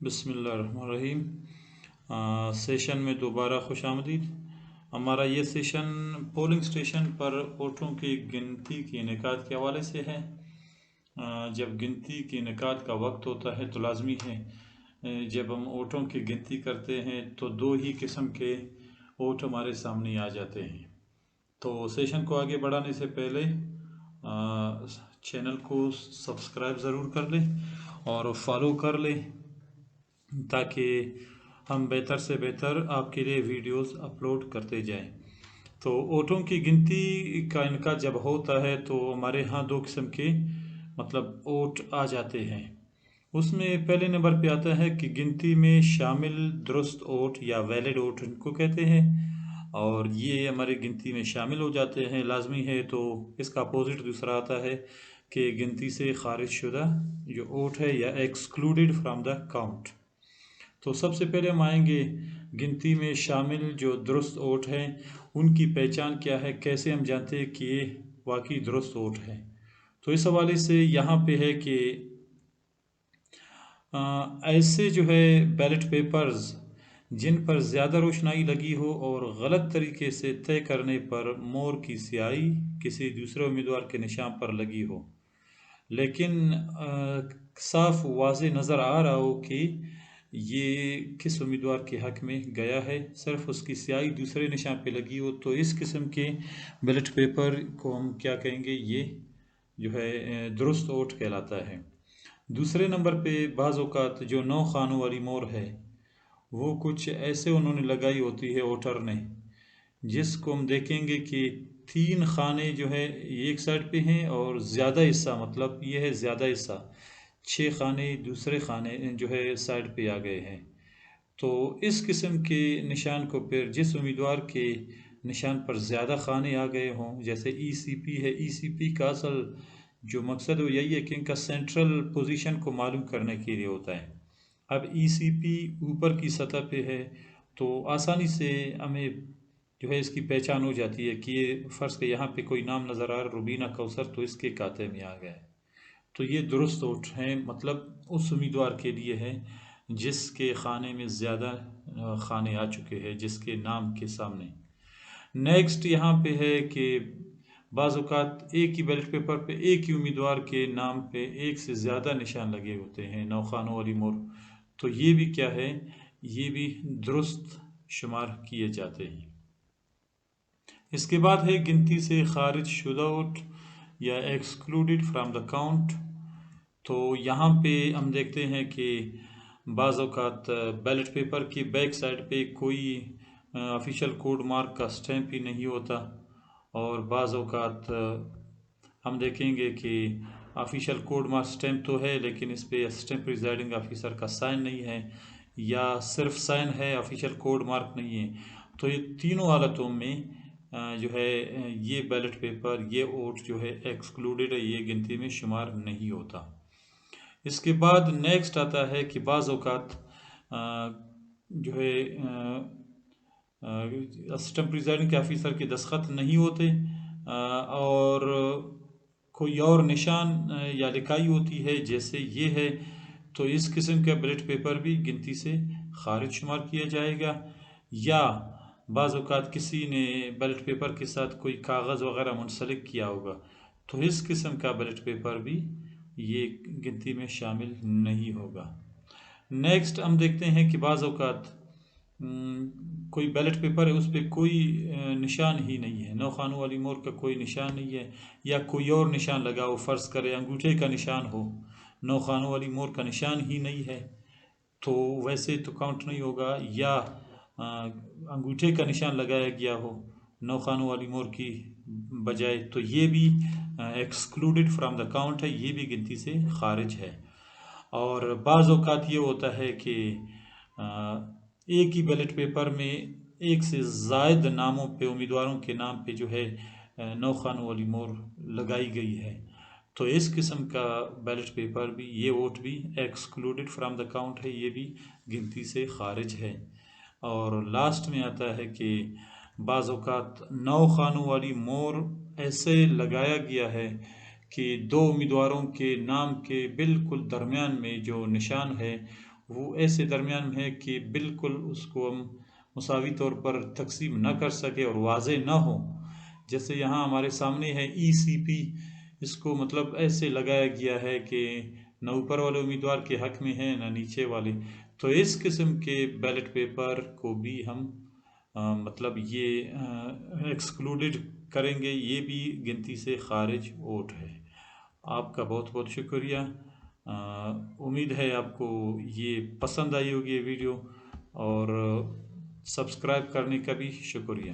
बिस्मिल्लाहिर्रहमानिर्रहीम। सेशन में दोबारा खुश आमदीद। हमारा ये सेशन पोलिंग स्टेशन पर वोटों की गिनती के इनेकाद के हवाले से है। जब गिनती के इनेकाद का वक्त होता है तो लाजमी है जब हम वोटों की गिनती करते हैं तो दो ही किस्म के वोट हमारे सामने आ जाते हैं। तो सेशन को आगे बढ़ाने से पहले चैनल को सब्सक्राइब ज़रूर कर लें और फॉलो कर लें ताकि हम बेहतर से बेहतर आपके लिए वीडियोस अपलोड करते जाएं। तो वोटों की गिनती का इनका जब होता है तो हमारे यहाँ दो किस्म के वोट आ जाते हैं। उसमें पहले नंबर पे आता है कि गिनती में शामिल दुरुस्त वोट या वैलिड वोट इनको कहते हैं, और ये हमारी गिनती में शामिल हो जाते हैं, लाजमी है। तो इसका अपोजिट दूसरा आता है कि गिनती से खारिज शुदा जो वोट है या एक्सक्लूडेड फ्राम द काउंट। तो सबसे पहले हम आएंगे गिनती में शामिल जो दुरुस्त वोट हैं उनकी पहचान क्या है, कैसे हम जानते हैं कि ये वाकई दुरुस्त वोट है। तो इस हवाले से यहाँ पे है कि ऐसे जो है बैलेट पेपर्स जिन पर ज़्यादा रोशनाई लगी हो और गलत तरीके से तय करने पर मोर की स्याही किसी दूसरे उम्मीदवार के निशान पर लगी हो, लेकिन साफ वाज़ेह नज़र आ रहा हो कि ये किस उम्मीदवार के हक में गया है, सिर्फ उसकी स्याही दूसरे निशान पे लगी हो, तो इस किस्म के बैलेट पेपर को हम क्या कहेंगे, ये जो है दुरुस्त वोट कहलाता है। दूसरे नंबर पे बाज़ औक़ात जो 9 खानों वाली मोर है वो कुछ ऐसे उन्होंने लगाई होती है वोटर ने, जिसको हम देखेंगे कि 3 खाने जो है एक साइड पे हैं और ज़्यादा हिस्सा ये है ज़्यादा हिस्सा 6 खाने दूसरे खाने जो है साइड पे आ गए हैं। तो इस किस्म के निशान को फिर जिस उम्मीदवार के निशान पर ज़्यादा खाने आ गए हों, जैसे ईसीपी है, ईसीपी का असल जो मकसद है यही है कि इनका सेंट्रल पोजीशन को मालूम करने के लिए होता है। अब ईसीपी ऊपर की सतह पे है तो आसानी से हमें जो है इसकी पहचान हो जाती है कि ये फ़र्ज़ के यहाँ पे कोई नाम नज़र आ रहा रुबीना कौसर, तो इसके खाते में आ गया है। तो ये दुरुस्त वोट हैं, उस उम्मीदवार के लिए है जिसके खाने में ज़्यादा खाने आ चुके हैं जिसके नाम के सामने। नेक्स्ट यहाँ पे है कि बाज़ औक़ात एक ही बैलेट पेपर पे एक ही उम्मीदवार के नाम पे एक से ज़्यादा निशान लगे होते हैं, 9 खानों वाली मोर, तो ये भी क्या है, ये भी दुरुस्त शुमार किए जाते हैं। इसके बाद है गिनती से खारिज शुदा वोट या एक्सक्लूडेड फ्राम द काउंट। तो यहाँ पे हम देखते हैं कि बाज़ औक़ात बैलेट पेपर की बैक साइड पे कोई ऑफिशियल कोड मार्क का स्टैंप ही नहीं होता, और बाज़ औक़ात हम देखेंगे कि ऑफिशियल कोड मार्क स्टैंप तो है लेकिन इस पर असिस्टेंट प्रिजाइडिंग ऑफिसर का साइन नहीं है, या सिर्फ साइन है ऑफिशियल कोड मार्क नहीं है। तो ये तीनों हालतों में जो है ये बैलेट पेपर, ये वोट जो है एक्सक्लूडेड है, ये गिनती में शुमार नहीं होता। इसके बाद नेक्स्ट आता है कि बाज़ औक़ात जो है असिस्टेंट प्रिजाइडिंग के ऑफिसर के दस्तखत नहीं होते और कोई और निशान या लिखाई होती है जैसे ये है, तो इस किस्म का बैलेट पेपर भी गिनती से खारिज शुमार किया जाएगा। या बाज़ औक़ात किसी ने बैलेट पेपर के साथ कोई कागज़ वगैरह मुंसलिक किया होगा, तो इस किस्म का बैलेट पेपर भी ये गिनती में शामिल नहीं होगा। नेक्स्ट हम देखते हैं कि बाज़ औक़ात कोई बैलेट पेपर है उस पर कोई निशान ही नहीं है, 9 खानों वाली मोर का कोई निशान नहीं है, या कोई और निशान लगा हो, फ़र्ज़ करें अंगूठे का निशान हो, 9 खानों वाली मोर का निशान ही नहीं है, तो वैसे तो काउंट नहीं होगा। या अंगूठे का निशान लगाया गया हो 9 खानों वाली मोर की बजाय, तो ये भी एक्सक्लूडेड फ्राम द काउंट है, ये भी गिनती से खारिज है। और बाज़ औक़ात ये होता है कि एक ही बैलेट पेपर में एक से ज़ायद नामों पे, उम्मीदवारों के नाम पे जो है 9 खानों वाली मोर लगाई गई है, तो इस किस्म का बैलेट पेपर भी, ये वोट भी एक्सक्लूडेड फ्राम द काउंट है, ये भी गिनती से खारिज है। और लास्ट में आता है कि बाज़ औक़ात 9 खानों वाली मोर ऐसे लगाया गया है कि 2 उम्मीदवारों के नाम के बिल्कुल दरमियान में जो निशान है وہ ایسے درمیان میں ہے کہ بالکل اس کو ہم مساوی طور پر تقسیم نہ کر سکے اور واضح نہ ہو. جیسے یہاں ہمارے سامنے ہے ECP، اس کو مطلب ایسے لگایا گیا ہے کہ نہ اوپر والے امیدوار کے حق میں ہے نہ نیچے والے. تو اس قسم کے بیلٹ پیپر کو بھی ہم مطلب یہ ایکسکلوڈڈ کریں گے، یہ بھی گنتی سے خارج ووٹ ہے. آپ کا بہت بہت شکریہ. امید ہے آپ کو یہ پسند آئی ہوگی یہ ویڈیو، اور سبسکرائب کرنے کا بھی شکریہ.